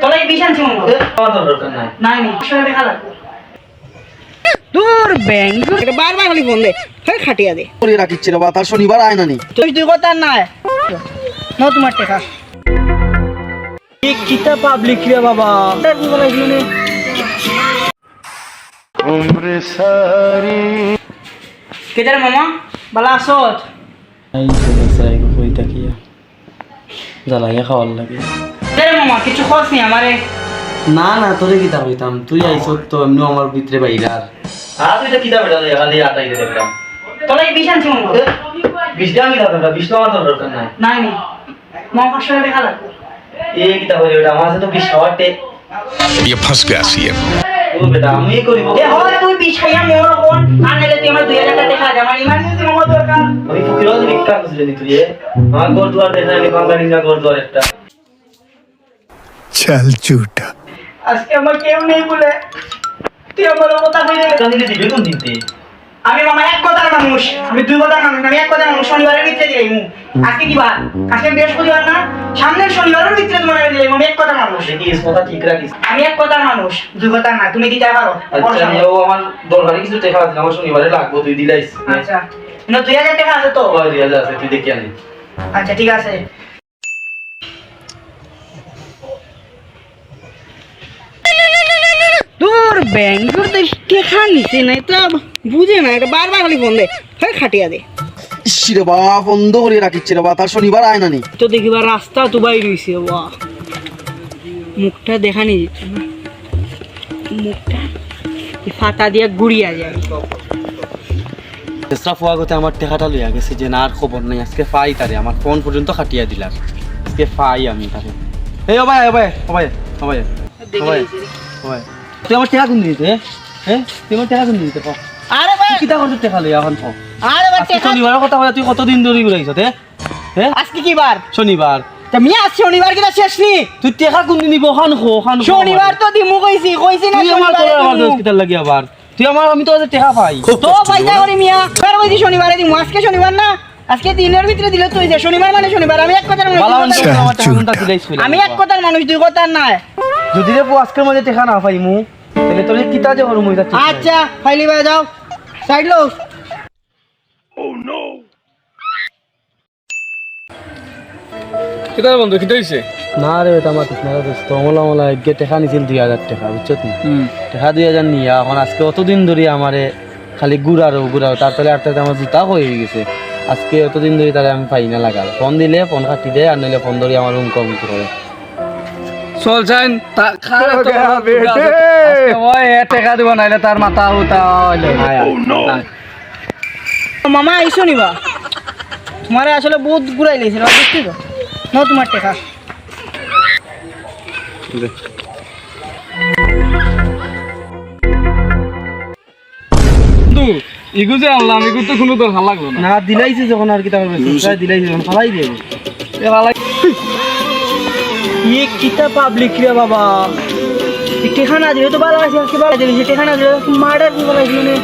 তোলাই বিশাল ছিল আমার দরকার নাই নাই নি আসলে দেখা লাগবে দূর ব্যাংক বারবার খালি ফোন দে হয় খাটিয়া দে করে রাখিচ্ছে রে বা তার শনিবার আয় না নি তুই তুই কথা নাই ন তোমার টাকা কিতা পাবলিক রে বাবা কেদার মামা বালা আসত এই চলে সাই কই তাকিয়া জ্বালাইয়া খাওয়ার লাগে কেদার মামা কিছু খোঁজ নি আমারে না না তোরে কিতা হইতাম তুই আইছত তো এমনি আমার ভিতরে বাইরার তুই তো কিতা বেটা খালি আটাই দে দেখলাম তোলাই বিশাল ছিল বিশটা আমি দাদা বিশটা আমার দরকার নাই নাই নি মামা আসলে দেখা লাগবে এই কিতা হইরে বেটা আমার তো 20 খাওয়াতে ये फंस गया सीएम ও বেটা আমি করিব এ হয় তুই বিছাইয়া মোর কোন আনলে তুই আমার 2000 টাকা দেখা দে আমার ইমার্জেন্সি মামা দরকার আমি ফকিরও ভিক্ষা করছিলি তুই আমার ঘর দুয়ার দেখা আমি বাঙালি না ঘর দুয়ার একটা चल झूठा আজকে আমার কেউ নেই বলে তুই আমার কথা কইলে কান্দিলে দিবি কোন দিনতে আমি মামা এক কথার মানুষ আমি দুই কথার মানুষ আমি এক কথার মানুষ শনিবারের ভিতরে দিলাইমু আজকে কি বার আজকে বৃহস্পতিবার না সামনের শনিবারের ভিতরে তোমার দিলাইমু আমি এক কথার মানুষ দেখি এই কথা ঠিক রাখিস আমি এক কথার মানুষ দুই কথার না তুমি দিতে পারো আচ্ছা ও আমার দরকারি কিছু টাকা আছে আমার শনিবারে লাগবে তুই দিলাইস আচ্ছা না 2000 টাকা আছে তো ওই রিয়াজ আছে তুই দেখি আনি আচ্ছা ঠিক আছে তোর ব্যাংকের তো টাকা নিতে নাই তো বুঝে না এটা বারবার খালি ফোন দে হয় খাটিয়া দে ইসরে বাবা বন্ধ করে রাখিচ্ছে রে বা তার শনিবার আয় না নি তো দেখিবা রাস্তা তো বাই রইছে বাহ মুখটা দেখা নি মুখটা ফাটা দিয়া গুড়িয়া যায় চেষ্টা পোৱা গতে আমার টাকাটা লইয়া গেছে যে না আর খবর নাই আজকে পাই তারে আমার ফোন পর্যন্ত কাটিয়া দিলার আজকে পাই আমি তারে এই ও ভাই ও ভাই ও ভাই ও ভাই ও ভাই ও ভাই তুই আমার টাকা কোন দিতে হ্যাঁ তুই আমার টাকা কোন দিতে ক আরে ভাই কিটা করতে টাকা লইয়া এখন ক আরে ভাই আজকে শনিবারের কথা কইয়া তুই কতদিন ধরে ঘুরাইছ হ্যাঁ আজকে কি বার শনিবার তা মিয়া আজ শনিবার কিটা শেষ নি তুই টাকা কোন দিন নিব খান খো খান শনিবার তো দিমু কইছি না তুই আমার তোর আমার দোষ কিটা লাগি আবার তুই আমার আমি তো টাকা পাই তো পয়সা করি মিয়া ফের কইছি শনিবারে দিমু আজকে শনিবার না আজকে দিনের ভিতরে দিলে তুই যে শনিবার মানে শনিবার আমি এক কথার মানুষ বালা দুই কথার আমার মানুষ। টাকা কোনটা দিলাইছ আমি এক কথার মানুষ দুই কথার নাই যদি রে আজকের মধ্যে টাকা না পাইমু তাহলে তোর কিতা যে হরমু এটা ঠিক নাই। আচ্ছা ফাইলি বাই যাও সাইড লো কিতা বন্ধু কিতা হইছে না রে এটা আমার কৃষ্ণারা দোস্ত অমলা এগে টাকা নিছিল 2000 টাকা বুঝছত নি টাকা 2000 নিয়া এখন আজকে অতদিন ধরে আমারে খালি গুড়ারো তারপরে আর তাতে আমার জুতা হয়ে গেছে আজকে অতদিন ধরে তারে আমি পাই না লাগাল ফোন দিলে ফোন কাটি দেয় আর নইলে ফোন ধরে আমার রুম কম করে চল যাইন ওই টাকা দিব নাইলে তার মাথা উতা হইলো মামা আইসো নিবা তোমারে আসলে বহুত ঘুরাই লেছিল বুঝছি তো ন তোমার টাকা বন্ধু ইগু যে আনলাম ইগু তো কোনো দরকার লাগলো না না দিলাইছে যখন আর কিতা করবে দিলাইছে যখন ফালাই দিয়ে ये कितना पब्लिक रे बाबा टेखा ना दिले तो बाला आजके बाला दिले टेखा ना दिले मार्डर की बाला दिले